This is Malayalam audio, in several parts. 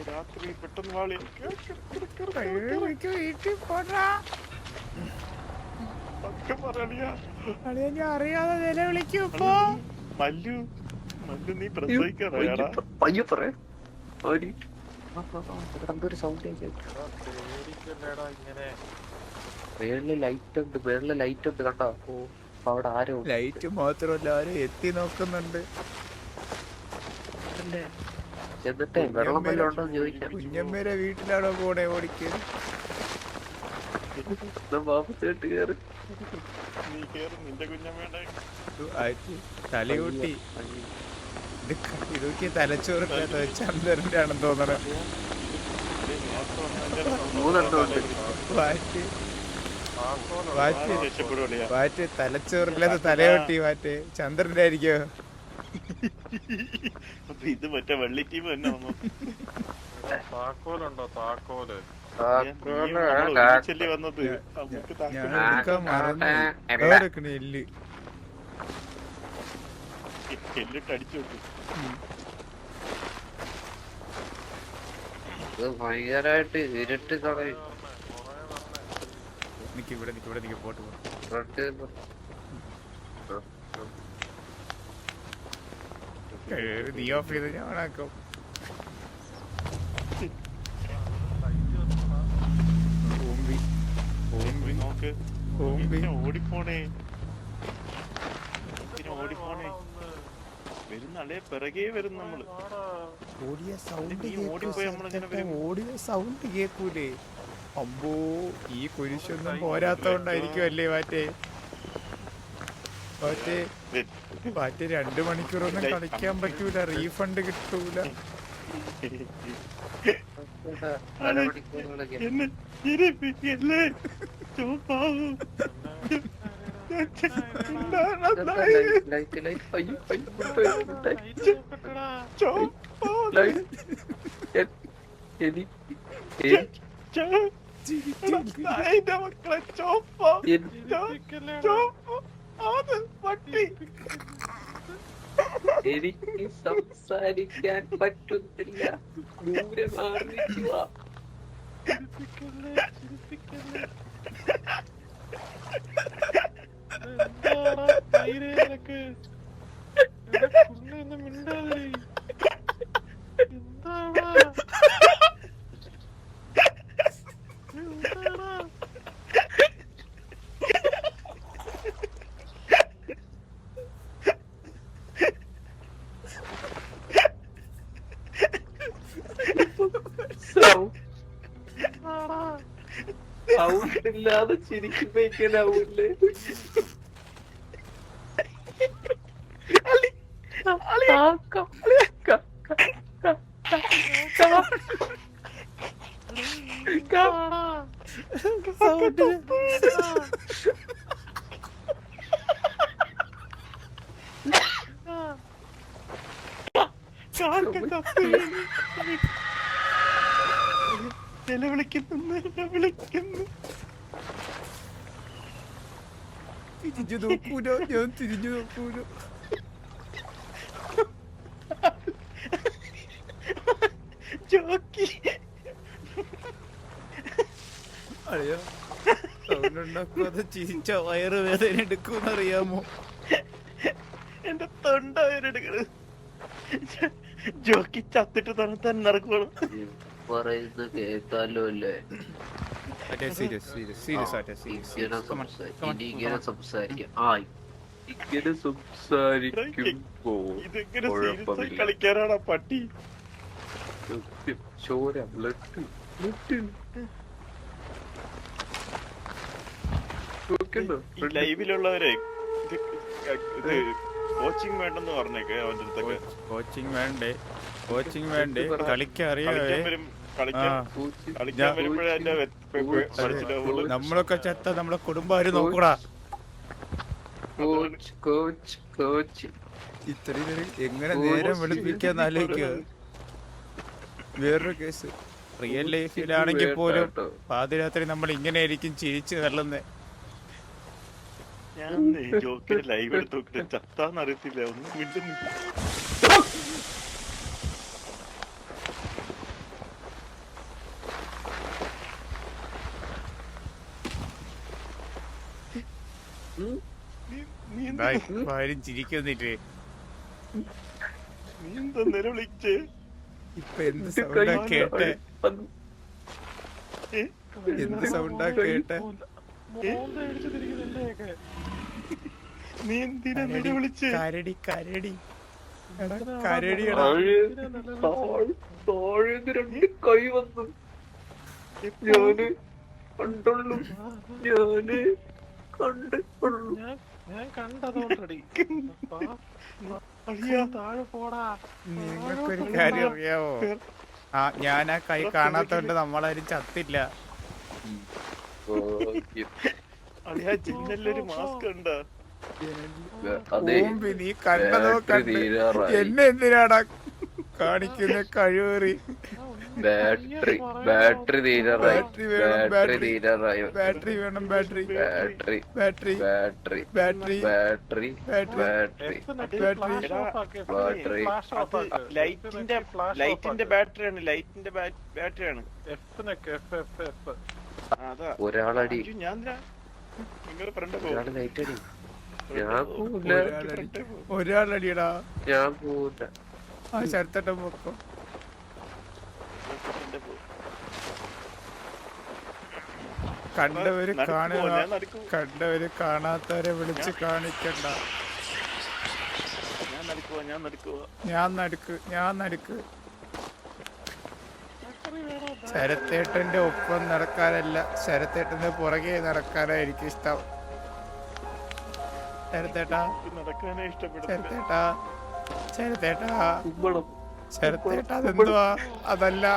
രാത്രി പെട്ടെന്ന് വാളി വീട്ടിൽ പോടാ. ഞാൻ അറിയാതെ നിലവിളിക്കും ഇപ്പൊ. മല്ലു മല്ലു നീ പ്രസവിക്കാറായാടാ. പയ്യോ പറയാ എന്തൊരു സൗണ്ട് മേളില് ലൈറ്റ് ഉണ്ട്, മേളില് ലൈറ്റ് ഉണ്ട് കണ്ടോ? അവിടെ ആരോ ലൈറ്റ് മാത്രമല്ല ആരും എത്തി നോക്കുന്നുണ്ട്. എന്നിട്ടേ വെള്ളം വല്ലതും ഉണ്ടോ എന്ന് ചോദിക്കാം. കുഞ്ഞമ്മേരെ വീട്ടിലാണോ പോണേ ഓടിക്കാൻ? ബാബുസേട്ട് കേറി നീ കേറി നിന്റെ കുഞ്ഞമ്മയുടെ തലയൂട്ടി ഇതൊക്കെ തലച്ചോറില്ലാത്ത ചന്ദ്രന്റെ ആണെന്ന് തോന്നണ. വാറ്റ് തലച്ചോറില്ലാത്ത തലയോട്ടി വാറ്റ് ചന്ദ്രന്റെ ആയിരിക്കോ? ഇത് മറ്റേ വെള്ളി ടീം തന്നെ താക്കോലുണ്ടോ? താക്കോല് വന്നത് ഞാൻ എടുക്കാൻ മറന്നു. എല്ല് എല്ലിട്ട് അടിച്ചു വിട്ടു. ഭയങ്കരമായിട്ട് ഇരുട്ട് കളയും. ഇവിടെ പോട്ട് നീ ഓഫ് ചെയ്ത് ഞാൻ ഓണാക്കും. ഓടിപ്പോണേ ഓടിപ്പോണേ വരുന്നളേ പിറകെ വരും നമ്മള്. ഓടിയ സൗണ്ട് കേക്കൂലേ? അമ്പോ ഈ കുരിശൊന്നും പോരാത്തോണ്ടായിരിക്കും അല്ലേ മാറ്റേ 2 മണിക്കൂറൊന്നും കളിക്കാൻ പറ്റൂല, റീഫണ്ട് കിട്ടൂല. എനിക്ക് സംസാരിക്കാൻ പറ്റുന്നില്ല. ദൂരെ മാറിക്കുക. ില്ലാതെ ചിരിക്കുമ്പോഴേക്കാവൂല്ലേ? നിലവിളിക്കുന്നു. തിരിഞ്ഞു നോക്കൂല, ഞാൻ തിരിഞ്ഞു നോക്കൂല. അറിയാ സൗണ്ടുണ്ടാക്കാതെ ചിരിച്ച വയറുവേദന എടുക്കൂന്നറിയാമോ? എന്റെ തൊണ്ട വേദന ജോക്കി ചത്തിട്ട് തന്നെ നടക്കണം. പറയുന്നത് കേൾക്കാലോ അല്ലേ? ഇങ്ങനെ സംസാരിക്കുമ്പോ കളിക്കാനാണ് പട്ടി. ചോര ബ്ലഡ് ലൈവിലുള്ളവരെ ഇത് കോച്ചിങ് വേണ്ടെന്ന് പറഞ്ഞേക്കെ അവന്റെ അടുത്തൊക്കെ. കോച്ചിങ് വേണ്ടേ? കളിക്കറിയാവേ. നമ്മളൊക്കെ ചത്ത നമ്മളെ കുടുംബാര് നോക്കൂടാ. ഇത്രയും എങ്ങനെ നേരം വെളുപ്പിക്കാന്ന് ആലോചിക്കുക. വേറൊരു കേസ് റിയൽ ലൈഫിലാണെങ്കിൽ പോലും പാതിരാത്രി നമ്മൾ ഇങ്ങനെ ആയിരിക്കും ചിരിച്ചു തള്ളുന്നേ. ഞാൻ ജോക്കിന് ലൈവ് എടുത്ത് നോക്കിട്ട് ചത്താന്ന് അറിയത്തില്ല, ഒന്നും മിണ്ടുന്നില്ല. എന്താ ഇപ്പൊ ആരും ചിരിക്കുന്നില്ലേ? നീ എന്താ നിലവിളിച്ചേ? ഇപ്പൊ എന്ത് സൗണ്ടാ കേട്ടെ? ഏ? എന്ത് സൗണ്ടാ കേട്ടെ? നീ എന്തിനാ കരടി നിലവിളിച്ചേ? കരടി കരടി എടാ കരടിയടാ. താഴേന്ന് 2 കൈ വന്നു. ഞാന് കണ്ടുള്ളൂ. ഞാന് കണ്ടുള്ളൂ. ഞാൻ കണ്ടതോണ്ടടി. അളിയാ, താഴെ പോടാ. നിങ്ങൾക്കൊരു കാര്യം അറിയാവോ? ഞാൻ ആ കൈ കാണാത്തോണ്ട് നമ്മളാരും ചത്തില്ല. അളിയാ ജിന്നല്ലൊരു മാസ്ക് ഉണ്ടോ? അതെ, ഓമ്പി നീ കണ്ടതോ ബാറ്ററി കണ്ട് തീരാറായി. എന്നെ എന്തിനാടാ കാണിക്കുന്ന കഴിവേറി? ബാറ്ററി തീരാറായി. ബാറ്ററി വേണം, ബാറ്ററി ബാറ്ററി. തീരാറായി. ബാറ്ററി വേണം, battery battery battery battery battery battery battery battery battery. ലൈറ്റിന്റെ ബാറ്ററിയാണ്, ലൈറ്റിന്റെ ബാറ്ററിയാണ്. അതാ ഒരാളടി. അയ്യോ, ഞാൻ നിങ്ങളുടെ ഫ്രണ്ട് ഒരാള് ലൈറ്റ് അടി. ഞാൻ പോവില്ല. ഒരാളടിയടാ. ഞാൻ പോവില്ല. ആ ശരത്തട്ടം പൊക്കോ. കണ്ടവര് കാണുക, കണ്ടവര് കാണാത്തവരെ വിളിച്ച് കാണിക്കണ്ട. ഞാൻ നടുക്ക്. ശരത്തേട്ടന്റെ ഒപ്പം നടക്കാനല്ല, ശരത്തേട്ടന്റെ പുറകെ നടക്കാനാ എനിക്ക് ഇഷ്ടം. ശരത്തേട്ടാ, നടക്കാനേ ഇഷ്ടപ്പെടും. ശരത്തേട്ടാ, ശരത്തേട്ടാ, കുമ്പളം. ശരത്തേട്ടാ, അതെന്തുവാ? അതല്ലോ.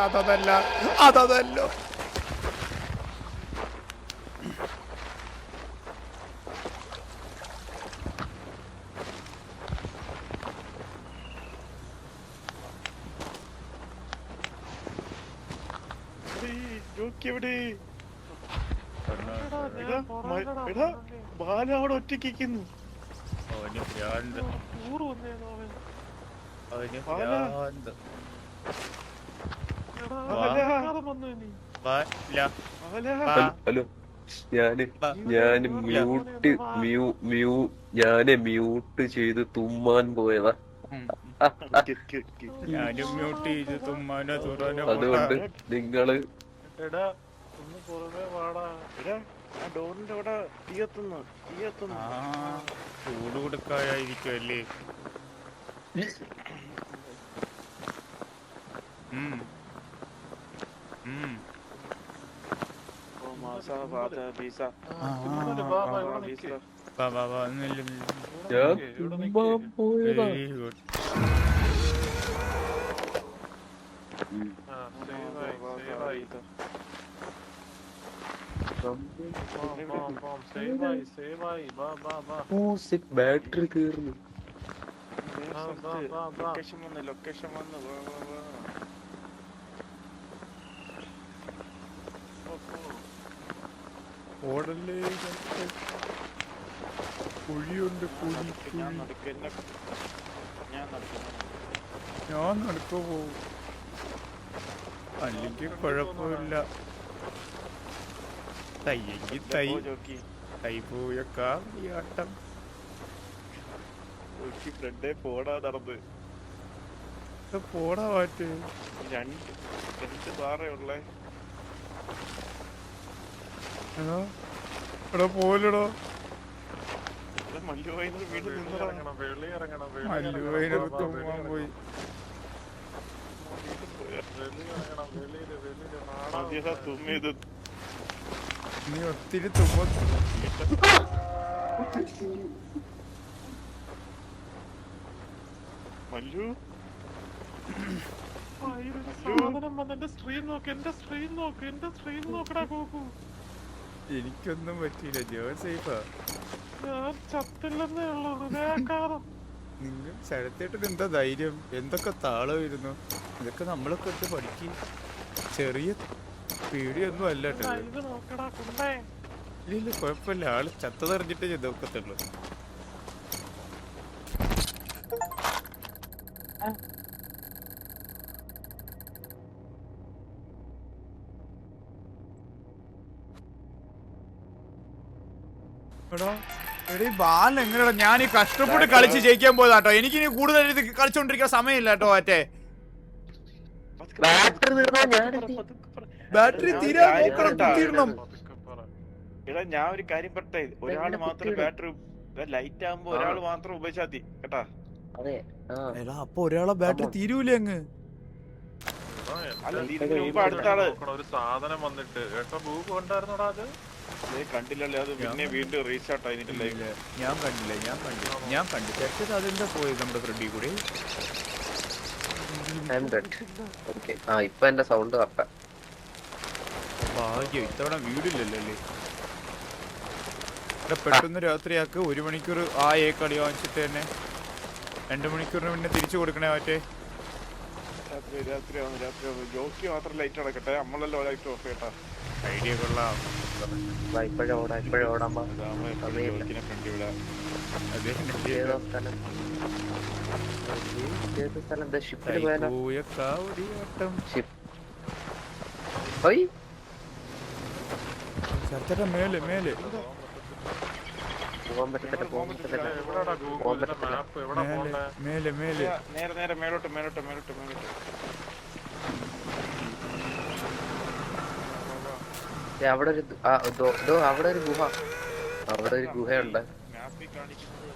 ബാല അവിടെ ഒറ്റയ്ക്കുന്നു. ഹലോ, ഞാന് മ്യൂട്ട് ചെയ്ത് തുമ്മാൻ പോയതാ. ഞാനും മ്യൂട്ട് ചെയ്ത് തുമ്മാനോ തുറനോ. അതുകൊണ്ട് നിങ്ങള് ഡോറിന്റെ അവിടെ തീയത്തുന്നു. ചൂട് കൊടുക്കായിരിക്കുമല്ലേ? പോയതാ. Very good. ബാറ്ററി തീർന്നു. ലൊക്കേഷൻ വന്ന് ഓടല്ലേ, കുഴിയുണ്ട്, കുഴി. ഞാൻ നടക്കു പോവും. അല്ലെങ്കിൽ കുഴപ്പമില്ല. തയ്യെങ്കിൽ തൈ പോയക്കാ ഈ ആട്ടം. ഫ്രണ്ടേ പോടാ നടന്ന്. പോടാ മാറ്റ്. രണ്ട് പാറേ ഉള്ളേ. എടാ പോലടോ. മല്ലുവായിന്ന് വീണ്ടും നിന്നറങ്ങണം. മല്ലുവായിനൊക്കെ തുമ്മാൻ പോയി. തുമ്മിയത് നീ ഒത്തിരി തുമ്മ. മല്ലു എനിക്കൊന്നും പറ്റിയില്ല, ഞാൻ സേഫാ. നിങ്ങൾ ശരത്തേട്ടന് എന്താ ധൈര്യം? എന്തൊക്കെ താളമായിരുന്നു ഇതൊക്കെ. നമ്മളൊക്കെ എടുത്ത് പഠിക്കും. ചെറിയ പേടിയൊന്നും അല്ല കേട്ടോ. ഇല്ല, കുഴപ്പമില്ല. ആള് ചത്തതറിഞ്ഞിട്ടേ ചെതൊക്കത്തുള്ളൂ. എടാ എടീ ബാലൻ എങ്ങനെയാ ഞാൻ ഈ കഷ്ടപ്പെട്ട് കളിച്ച് ജയിക്കാൻ പോയതാട്ടോ. എനിക്കിനി കൂടുതൽ ഇത് കളിച്ചോണ്ടിരിക്കാൻ സമയമില്ല കേട്ടോ. മറ്റേ ബാറ്ററി തീർന്നാ ഞാൻ ബാറ്ററി തീരണം. എടാ ഞാൻ ഒരു കാര്യം പറട്ടെ, ഒരാള് മാത്രം ബാറ്ററി ലൈറ്റ് ആകുമ്പോ ഒരാള് മാത്രം ഉപയോഗിച്ചാൽ മതി കേട്ടാ. അതെ. എടാ അപ്പൊ ഒരാളെ ബാറ്ററി തീരൂലേ അങ്ങ്? അല്ല ഇതിന് മുമ്പ് അടുത്ത ആള് ഒരു സാധനം വന്നിട്ട് ഏട്ടാ ഭൂ കൊണ്ടായിരുന്നോടാ അത്. കണ്ടില്ലല്ലേ, അത് പിന്നെ വീണ്ടും റീസ്റ്റാർട്ട് ആയിട്ട് ലൈവ്. ഞാൻ കണ്ടു തെറ്റത് അതെന്താ പോയത് നമ്മുടെ ഫ്രണ്ടിൽ കൂടി. ഇപ്പൊ എന്റെ സൗണ്ട് കറക്റ്റാ. ഭാഗ്യം ഇത്തവണ വീടില്ലല്ലോ അല്ലേ. പെട്ടെന്ന് രാത്രിയാക്ക് 1 മണിക്കൂർ ആ കളി വാങ്ങിച്ചിട്ട് തന്നെ 2 മണിക്കൂറിന് പിന്നെ തിരിച്ചു കൊടുക്കണേ. മറ്റേ രാത്രിയാവും ജോക്കി മാത്രം ലൈറ്റ് അടക്കട്ടെ, നമ്മളെല്ലാം ലൈറ്റ് ഓഫ് ചെയ്യട്ടാ. ഐഡിയ കൊള്ളാം. ഇപ്പോഴോടാൻ ജോക്കിനെ ഫ്രണ്ട് വിടാം. ഏതോ സ്ഥലം ഷിപ്പിൽ പോയാലോ? മേലെ മേലെ പോകാൻ പറ്റത്തില്ല. എവിടെടാ ഗൂഗിളിന്റെ മാപ്പ് എവിടെ പോണ്ടേ? മേലെ മേലെ നേരെ മേലോട്ട്. അവിടെ ഒരു അവിടെ ഒരു ഗുഹ. അവിടെ ഒരു ഗുഹയുണ്ട്. മാപ്പിൽ കാണിക്കുന്നത്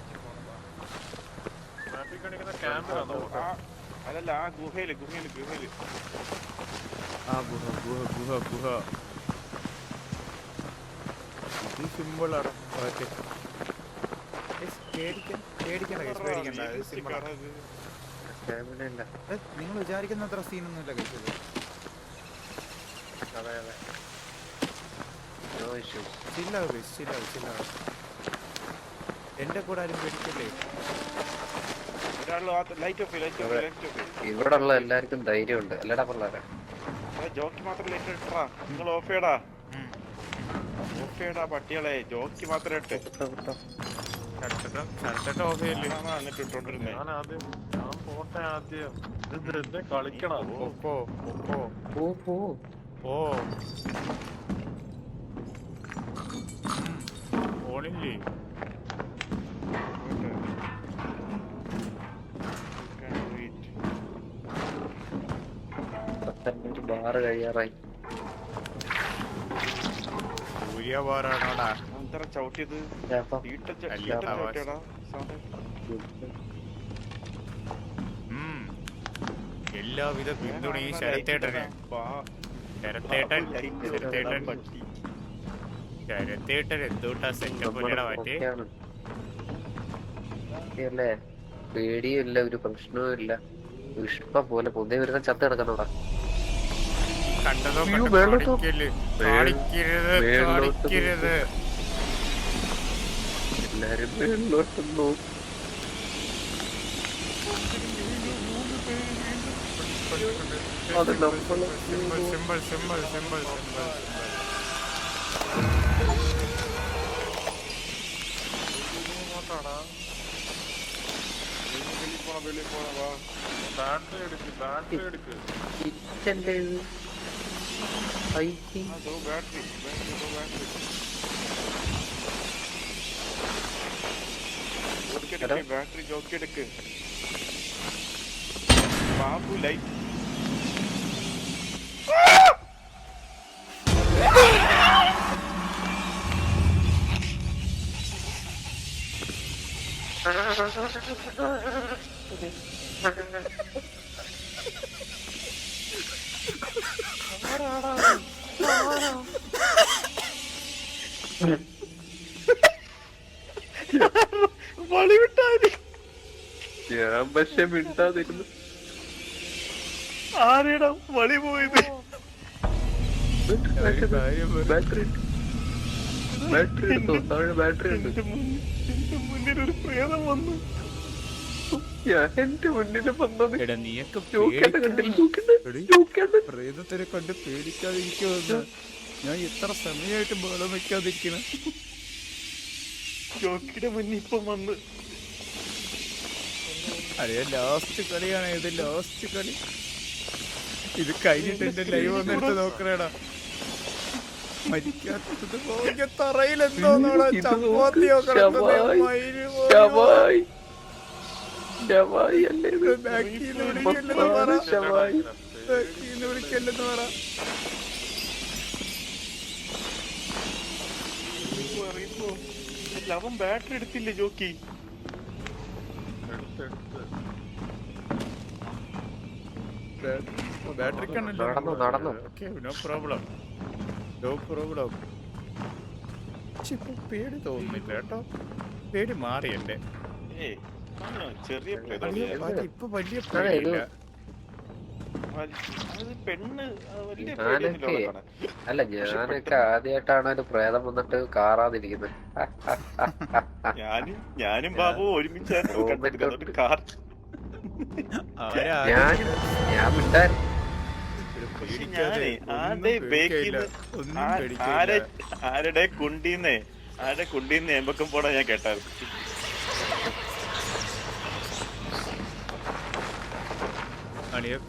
മാപ്പിൽ കാണിക്കുന്ന ക്യാമറ അല്ലല്ല, ആ ഗുഹയില് ആ ഗുഹ ഇത് സിമ്പിളാണ്. നിങ്ങൾ വിചാരിക്കുന്ന അത്ര സീനൊന്നുമില്ല കഴിച്ചത്. എന്റെ കൂടെ ആരും പേടിക്കല്ലേ. ഇവിടെ ഉള്ള എല്ലാവർക്കും ധൈര്യമുണ്ട് അല്ലടാ പിള്ളേരെ. ജോക്കി മാത്രം ലൈറ്റ് ഇട്ടാ, നിങ്ങൾ ഓഫ് ചെയ്യടാ പട്ടികളെ. ജോക്കി മാത്രം ഇട്ട് എന്നിട്ട് ഇട്ടോണ്ടിരുന്നേ. ഞാൻ പോട്ടെ ആദ്യം. ഇത് കളിക്കണം. ഓണില്ലേ ബാറ് കഴിയാറായി. സൂര്യബാറാണോടാ ചവിട്ടിയത്? എല്ലാവിധ പിന്തുണയും ശരത്തേട്ടന്. ശരത്തേട്ടൻ എന്തോട്ടാ സെറ്റപ്പ് മാറ്റേ. പേടിയും ഇല്ല, ഒരു പ്രശ്നവും ഇല്ല. ഇഷ്ടം പോലെ പൊന്നേ വരുന്ന ചത്ത് കിടക്കുന്നോടാ. കണ്ടതോ എല്ലാരും മേളിലോട്ടുന്നു. അത് നമ്മള് സിമ്പിൾ ബാറ്ററി എടുക്ക്. കിച്ചന്റെ ബാറ്ററി ജോക്കി എടുക്ക്. ബാബു ലൈറ്റ് ഞാൻ പക്ഷെ മിണ്ടാതിരുന്നു. ആരെടാ വളി പോയത്? ബാറ്ററി എടുത്തോ, താഴെ ബാറ്ററി ഉണ്ട്. എന്റെ മുന്നിൽ ഒരു പ്രേതം വന്നു. എന്റെ മുന്നിൽ വന്നത് നീയൊക്കെ പ്രേതത്തിനെ കണ്ട് പേടിക്കാതിരിക്കുമെന്ന് ഞാൻ എത്ര സമയമായിട്ട് ബോളം വെക്കാതിരിക്കണം. ജോക്കിയുടെ മുന്നിൽ ഇപ്പം വന്ന്. അതെ ലാസ്റ്റ് കളിയാണ് ഇത്, ലാസ്റ്റ് കളി. ഇത് കഴിഞ്ഞിട്ട് എന്റെ ലൈവ് വന്നെടുത്ത് നോക്കണേടാ. മരിക്കാത്തത് പോയ തറയിലെന്തോന്നോടാ ചപ്പാത്തിയോ കിടക്കുന്നത് മയില് പോലെയോ. ശവായി ശവായി അല്ലേ ഇത്? ബാക്കിന്ന് വിളിക്കല്ലെന്ന് പറ. ശവായി ബാക്കിന്ന് വിളിക്കല്ലെന്ന് പറ. അവൻ ബാറ്ററി എടുത്തില്ലേ ജോക്കി? ബാറ്ററി നടന്നു നടന്നു. No problem no problem. പക്ഷെ ഇപ്പൊ പേടി തോന്നുന്നില്ല കേട്ടോ. പേടി മാറി എന്റെ. ഏയ് ചെറിയ ഇപ്പൊ വലിയ പേടിയില്ല. അത് പെണ്ണ് വലിയ ഞാനൊക്കെ അല്ല ഞാനൊക്കെ ആദ്യമായിട്ടാണ് ഒരു പ്രേതം വന്നിട്ട് കാറാതിരിക്കുന്നത്. ഞാനും ബാബു ഒരുമിച്ചായിരുന്നു കാർ. ഞാൻ മിണ്ടാൻ ആരുടെ കുണ്ടീന്ന് എമ്പക്കം പോടാ ഞാൻ കേട്ടായിരുന്നു.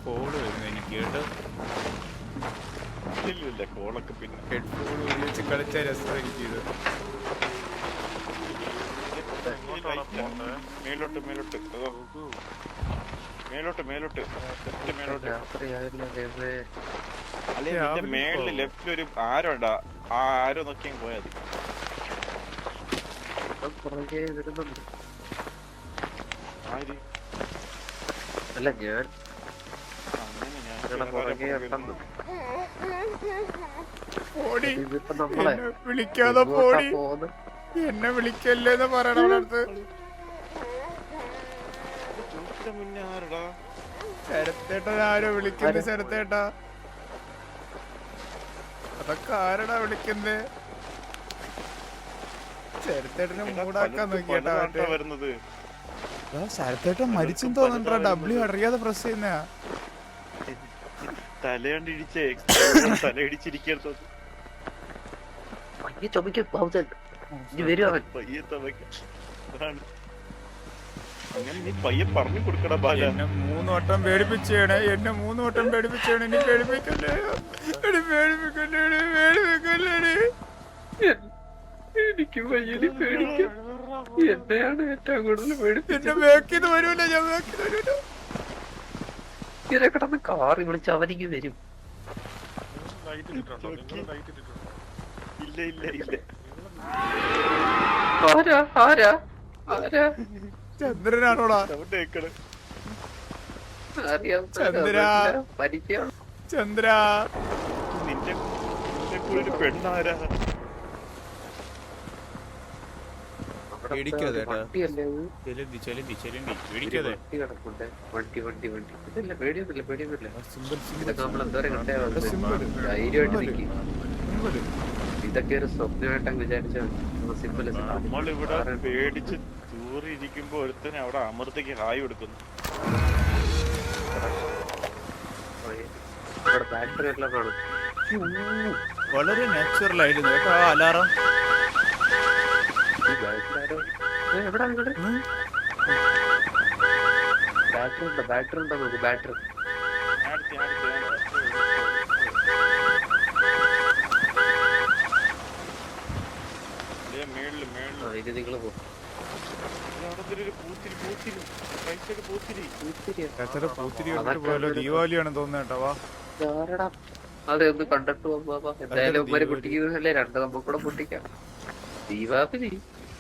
കോള് വരുന്നു എനിക്ക് കേട്ടോ. ഇല്ല കോളൊക്കെ പിന്നെ ഹെഡ്ഫോൺ ഉപയോഗിച്ച് കളിച്ച രസമായിരിക്കും. മേലോട്ട് മേലോട്ട് മേലോട്ട് മേലോട്ട് അല്ലെ മേളില് ലെഫ്റ്റിൽ ഒരു ആരോ ഉണ്ടാ. ആ ആരോ നോക്കിയാൽ പോയാൽ പുറകെ വരുന്നുണ്ട്. ആര് അല്ല ഞാൻ അങ്ങനെ പുറകെ ഉണ്ടെന്ന്. പോടി ഇതിപ്പോ നമ്മളെ വിളിക്കാതെ പോടി. പോകുന്നു. എന്നെ വിളിക്കല്ലേന്ന് പറയണ അവിടെ അടുത്ത്. മുന്നേ ആരടാ ശരത്തേട്ടൻ ആരോ വിളിക്കുന്നത്. ശരത്തേട്ടാ അതൊക്കെ ആരടാ വിളിക്കുന്നത്? ശരത്തേട്ടനെ മൂടാക്കാൻ നോക്കിയാട്ടാ വരുന്നത്. ശരത്തേട്ടൻ മരിച്ചെന്ന് തോന്നണ്ടാ. ഡബ്ല്യു അറിയാതെ പ്രസ് ചെയ്യുന്ന തലയണ്ടിടിച്ചേ തലയിടിച്ചിരിക്കരുത്. പയ്യെ ചുമക്ക് പൗസൻ. ഇനി വരും അവൻ. പയ്യെ തവയ്ക്ക. അതാണ് അങ്ങനെ നീ പയ്യെ പറഞ്ഞു കൊടുക്കടാ ബാല. എന്നെ 3 വട്ടം പേടിപ്പിച്ചാണ്. എന്നെ 3 വട്ടം പേടിപ്പിച്ചാണ്. ഇനി പേടിപ്പിക്കല്ലേ പേടിപ്പിക്കല്ലേ പേടിപ്പിക്കല്ലേ. എനിക്ക് വയ്യടി പേടിക്കാം. എന്നെയാണ് ഏറ്റവും കൂടുതൽ പേടിപ്പിച്ചത്. എന്നെ ബാക്കിന്ന് വരൂല. ഞാൻ ബാക്കിന്ന് വരൂല. ഇങ്ങനെ കിടന്ന് കാറി വിളിച്ച് അവനിക്ക് വരും. ലൈറ്റ് ഇട്ടിട്ടുണ്ടോ? നിങ്ങൾ ലൈറ്റ് ഇട്ടിട്ടുണ്ടോ? ഇല്ല ഇല്ല ഇല്ല. ആരാ ആരാ ആരാ? ചന്ദ്രനാണോടാ? സൗണ്ട് കേൾക്കണം. അറിയാം. ചന്ദ്ര. പരിചയം. ചന്ദ്ര നിന്റെ കൂടെ ഒരു പെണ്ണാരാ? പേടിക്കാതെ കേട്ടോ. വണ്ടിയല്ലേ അത്? ചെലന്തി ചെലന്തി ചെലന്തി പേടിക്കാതെ. വണ്ടി കിടപ്പുണ്ട്. വണ്ടി വണ്ടി വണ്ടി. ഇതല്ല പേടിയൊന്നുമില്ല പേടിയൊന്നുമില്ല. സിമ്പിൾ ഇതൊക്കെ നമ്മൾ എന്തോരം കണ്ടേ സിമ്പിൾ ധൈര്യമായിട്ട് നിൽക്കും. സിമ്പിൾ. ഇതൊക്കെ ഒരു സ്വപ്നമായിട്ടങ്ങ് വിചാരിച്ചാൽ സിമ്പിൾ. നമ്മളിവിടെ പേടിച്ച് ദൂരിയിരിക്കുമ്പോ ഒരുത്തനെ അവിടെ അമൃതയ്ക്ക് ഹായ് കൊടുക്കുന്നു. ഇവിടെ ബാറ്ററി എല്ലാം കാണും. വളരെ നാച്ചുറൽ ആയിരുന്നു കേട്ടോ ആ അലാറം. ഈ ബാറ്ററി ആരോ എവിടെ ഇവിടെ ബാറ്ററി ഉണ്ടോ നോക്ക്. ബാറ്ററി മേളില് മേളില് ഇത് നിങ്ങള് പോകും. പൂത്തിരി പോയാലോ. ദീപാവലിയാണ് തോന്നുന്നു കേട്ടോ. വാ അതെ ഒന്ന് കണ്ടിട്ട് പോവാ. എന്തായാലും ഉമ്മര് പൊട്ടിക്കുന്നതല്ലേ, 2 നമുക്ക് കൂടെ പൊട്ടിക്കാം. ദീപാവലി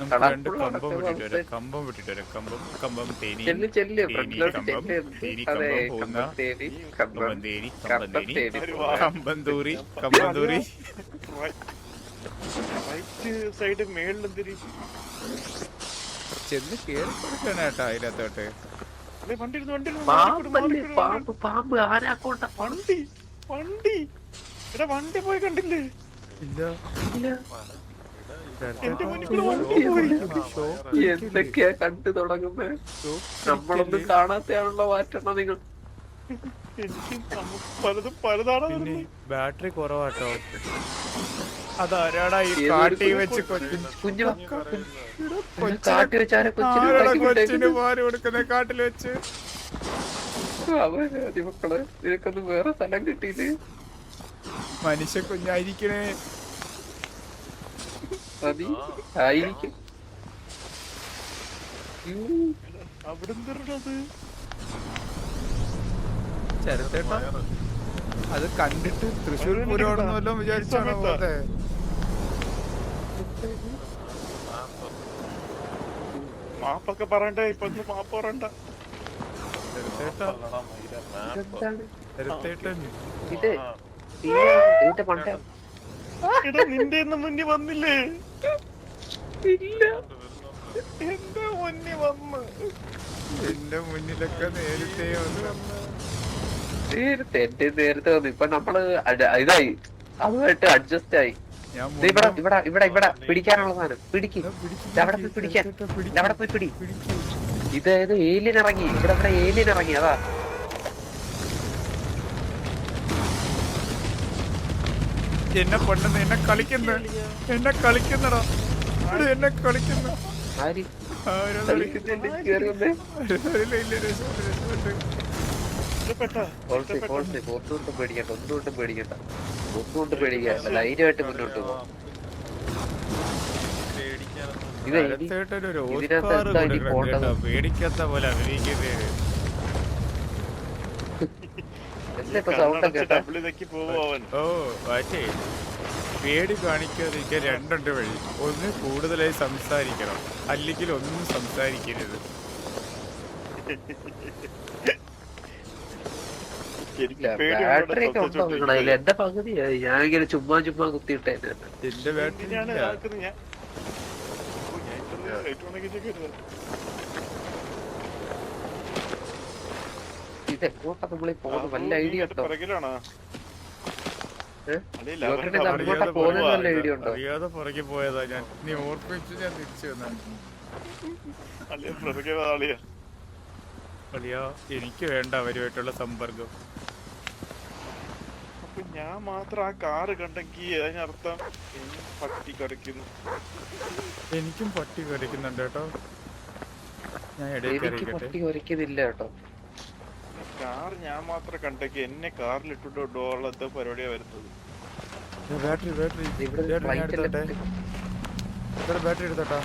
നമുക്ക് 2 കമ്പം വിട്ടിട്ട് വരാം. കമ്പം വിട്ടിട്ട് വരാം. കമ്പം കമ്പം തേനി ചെല്ല് ചെല്ല് ഫ്രണ്ടിലോട്ട് കമ്പം ചെല്ല്. തേനി അതെ കമ്പം പോകുന്ന കമ്പം തേനി കമ്പം കമ്പം തേനി കമ്പം കമ്പം തേനി തേനി. കമ്പം തൂറി കമ്പം തൂറി. റൈറ്റ് സൈഡ് മേളിലെന്തിരി ചെന്ന് കേറി കൊടുക്കണം കേട്ടോ അതിനകത്തോട്ട്. വണ്ടി പാമ്പല്ലേ പാമ്പ് പാമ്പ് ആരാക്കോട്ട വണ്ടി വണ്ടി എടാ വണ്ടി പോയി കണ്ടില്ലേ? ഇല്ല ഇല്ല. എന്റെ മുന്നിൽ കൂടെ വണ്ടി പോയി. എന്തൊക്കെയാ കണ്ടു തുടങ്ങുമ്പോ നമ്മളൊന്നും കാണാത്തയാണല്ലോ മാറ്റണം നിങ്ങൾ. പലതും പലതാണ്. പിന്നെ ബാറ്ററി കുറവാട്ടോ. അതാരാടാ ഈ കാട്ടി വെച്ച് കുഞ്ഞു കാട്ടി വെച്ചാരെ കൊച്ചിന് പാല് കൊടുക്കുന്ന കാട്ടിൽ വെച്ച്? അവര് മക്കള് നിനക്കൊന്നും വേറെ സ്ഥലം കിട്ടിയില്ലേ? മനുഷ്യ കുഞ്ഞായിരിക്കണേ. മതി ആയിരിക്കും. അവിടെ എന്തിടത് ചരത്തേട്ടാ അത് കണ്ടിട്ട് തൃശ്ശൂർ പൂരമാണെന്ന് വല്ലതും വിചാരിച്ചാണോ പോലെ? മാപ്പൊക്കെ പറയണ്ടേ? ഇപ്പൊ മാപ്പ് പറയണ്ട. ഇതെന്താണ് ചരത്തേട്ടൻ ഇത്? ഇതിന്റെ പണ്ടേ എടാ നിന്റെ മുന്നിൽ വന്നില്ലേ? ഇല്ല. എന്റെ മുന്നിൽ വന്ന് എന്റെ മുന്നിലൊക്കെ നേരത്തെ വന്നു. നേരത്തെ വന്നു. ഇപ്പൊ നമ്മള് ഇതായി, അതുമായിട്ട് അഡ്ജസ്റ്റ് ആയി. ഞാൻ ഇവിടെ ഇവിടെ ഇവിടെ ഇവിടെ പിടിക്കാനുള്ള സാധനം പിടിക്ക്. അവിടെ പോയി പിടിക്കാൻ, അവിടെ പോയി പിടി. ഇത് ഏലിയൻ ഇറങ്ങി. ഇവിടെ ഇവിടെ ഏലിയൻ ഇറങ്ങി. അതാ എന്നെ കൊണ്ടെന്ന് എന്നെ കളിക്കുന്ന എന്നെ കളിക്കുന്നടാ, എന്നെ കളിക്കുന്ന ആര് ആരോ കളിക്കുന്നില്ല. കേറി വന്നേ. ഒന്നുകൊണ്ടും പേടിക്കണ്ട, ഒന്നുകൊണ്ടും പേടിക്കണ്ട, ഒന്നുകൊണ്ടും പേടിക്കണ്ട. ധൈര്യമായിട്ട് മുന്നോട്ട് പോകും. പേടിക്കാത്ത പോലെ അഭിനയിക്കുന്നത്. സൗണ്ട് കേട്ടാ ഓ പക്ഷേ പേടി കാണിക്കാതിരിക്കാൻ രണ്ടുണ്ട് വഴി. ഒന്ന് കൂടുതലായി സംസാരിക്കണം, അല്ലെങ്കിൽ ഒന്നും സംസാരിക്കരുത്. ബാറ്ററി ഒക്കെ ഉണ്ടോ നിങ്ങളെ? എന്റെ പകുതിയായി. ഞാൻ ഇങ്ങനെ ചുമ്മാ ചുമ്മാ കുത്തിയിട്ടേ. എന്റെ ബാറ്ററി ഇത് എങ്ങോട്ടാ നമ്മളീ പോകുന്നത്? വല്ല ഐഡിയ ഉണ്ടോ? അങ്ങോട്ടാ പോകുന്നത് വല്ല ഐഡിയ ഉണ്ടോ? അറിയാതെ പുറകെ പോയതാ ഞാൻ. നീ ഓർപ്പിച്ചു, ഞാൻ തിരിച്ചു വന്നാ. അളിയാ എനിക്ക് വേണ്ട അവരുമായിട്ടുള്ള സമ്പർക്കം. അപ്പൊ ഞാൻ മാത്രം ആ കാറ് കണ്ടെങ്കിൽ അതിനർത്ഥം പട്ടി കടിക്കുന്നു. എനിക്കും പട്ടി കടിക്കുന്നുണ്ട് കേട്ടോ. ഞാൻ ഇടയ്ക്ക് എനിക്ക് പട്ടി ഒരയ്ക്കുന്നില്ല കേട്ടോ. കാർ ഞാൻ മാത്രം കണ്ടെങ്കിൽ എന്നെ കാറിലിട്ടിട്ട് ഡോളത്തെ പരിപാടിയാ വരുന്നത്. ബാറ്ററി ബാറ്ററി ഇവിടെ ബാറ്ററി എടുത്തോട്ടെ. ബാറ്ററി എടുത്തോട്ടാ.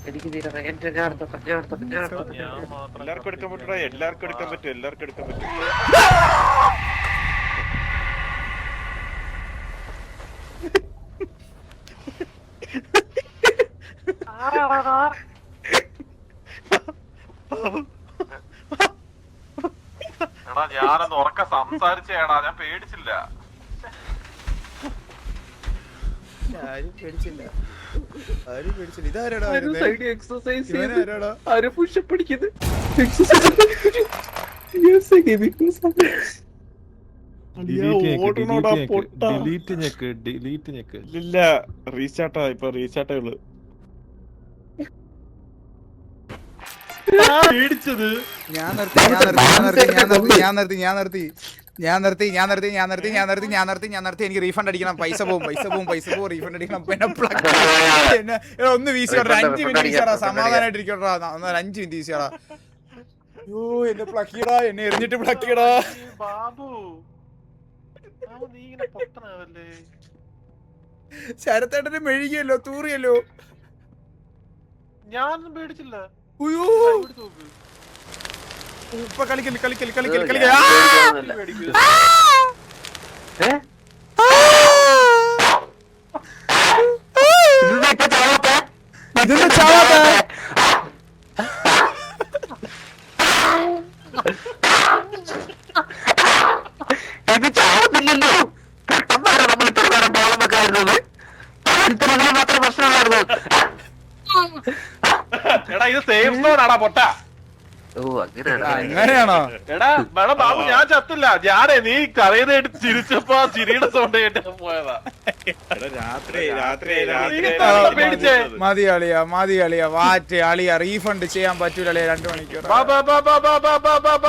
എനിക്ക് തീരെ ഞാൻ എടുത്തോട്ടെ, ഞാൻ എടുത്തോട്ടെ, ഞാൻ എടുത്തോട്ടെ. എല്ലാവർക്കും എടുക്കാൻ പറ്റൂടാ. എല്ലാവർക്കും എടുക്കാൻ പറ്റും, എല്ലാവർക്കും എടുക്കാൻ പറ്റും. എടാ ഞാനൊന്ന് ഉറക്ക സംസാരിച്ചേടാ, ഞാൻ പേടിച്ചില്ല. ആരും പേടിച്ചില്ല, ആരും പേടിച്ചില്ല. ഇതാരാടാ? എക്സസൈസ് ഇവനാരാടാ? ആരും പുഷപ്പ് അടിക്കുന്നത്. ഇല്ല, റീസ്റ്റാർട്ടാ. ഇപ്പൊ റീസ്റ്റാർട്ടേ ഉള്ളു. പേടിച്ചത് ഞാൻ നിർത്തി ഞാൻ നിർത്തി ഞാൻ നിർത്തി ഞാൻ നിർത്തി ഞാൻ നിർത്തി ഞാൻ നിർത്തി ഞാൻ നിർത്തി ഞാൻ നിർത്തി ഞാൻ നിർത്തി ഞാൻ നിർത്തി ഞാൻ നിർത്തി. എനിക്ക് റീഫണ്ട് അടിക്കണം. പൈസ പോവും, പൈസ പോവും, പൈസ പോവും. റീഫണ്ട് അടിക്കണം. പിന്നെ ഒന്ന് വീശിയോടാ, 5 മിനിറ്റ് വീശാടാ. സമാധാനായിട്ടിരിക്കടാ. 5 മിനിറ്റ് വീശാടാ. അയ്യോ എന്നെ പ്ലക്കിയടാ, എന്നെ എറിഞ്ഞിട്ട് പ്ലക്കിയടാ. ബാബു നീ ഇങ്ങനെ പൊട്ടനാവല്ലേ? ശരത്തേട്ടന് മെഴുകിയല്ലോ, തൂറിയല്ലോ. ഞാനൊന്നും പേടിച്ചില്ല. ഉയ്യോ ഇപ്പൊ കളിക്കല് കളിക്കല് കളിക്കല് കളിക്കല്. ഇതൊന്നും ചാവാത്ത ഇത് ചാവത്തില്ലല്ലോ. നമ്മൾ ഇത്ര നേരം ബോളെന്നൊക്കെ ആയിരുന്നത് ഇത്ര മാത്രം പ്രശ്നമായിരുന്നു. എടാ ഇത് സേഫ് സോൺ ആടാ പൊട്ട. ഓ അങ്ങനെയാണ്. അങ്ങനെയാണോ? എടാ ബാബു ഞാൻ ചത്തില്ല. ഞാനേ നീ കരയുന്നതായിട്ട് ചിരിച്ചപ്പോ ആ ചിരിയുടെ സൗണ്ട് കേട്ട് പോയതാ. രാത്രി രാത്രി പേടിച്ചേ. മതി അളിയാ, മതി അളിയാ. വാറ്റ് അളിയാ, റീഫണ്ട് ചെയ്യാൻ പറ്റൂല അളിയാ. 2 മണിക്കൂർ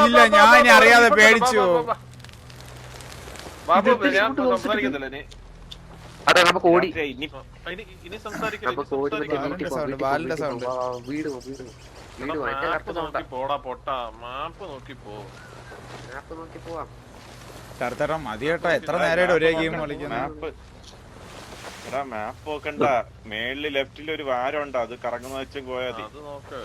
ഇല്ല, ഞാൻ അറിയാതെ പേടിച്ചു. ബാബു ഞാൻ സംസാരിക്കുന്നില്ല നീ. അതെ നമുക്ക് ഓടി ഇനി സംസാരിക്കില്ല. നമുക്ക് ഓടി ബാലിന്റെ സൗണ്ട്. വീട് വീട് വീട് നോക്കി പോടാ പൊട്ട. മാപ്പ് നോക്കി പോ. നോക്കി പോവാം. ചേർത്തേട്ടാ മതി കേട്ടോ. എത്ര നേരമായിട്ട് ഒരേ ഗെയിം കളിക്കുന്നത്? എടാ മാപ്പ് നോക്കണ്ട, മേളില് ലെഫ്റ്റിൽ ഒരു വാരം ഉണ്ട്, അത് കറങ്ങുന്ന വെച്ചും പോയാ മതി. അത് നോക്ക്.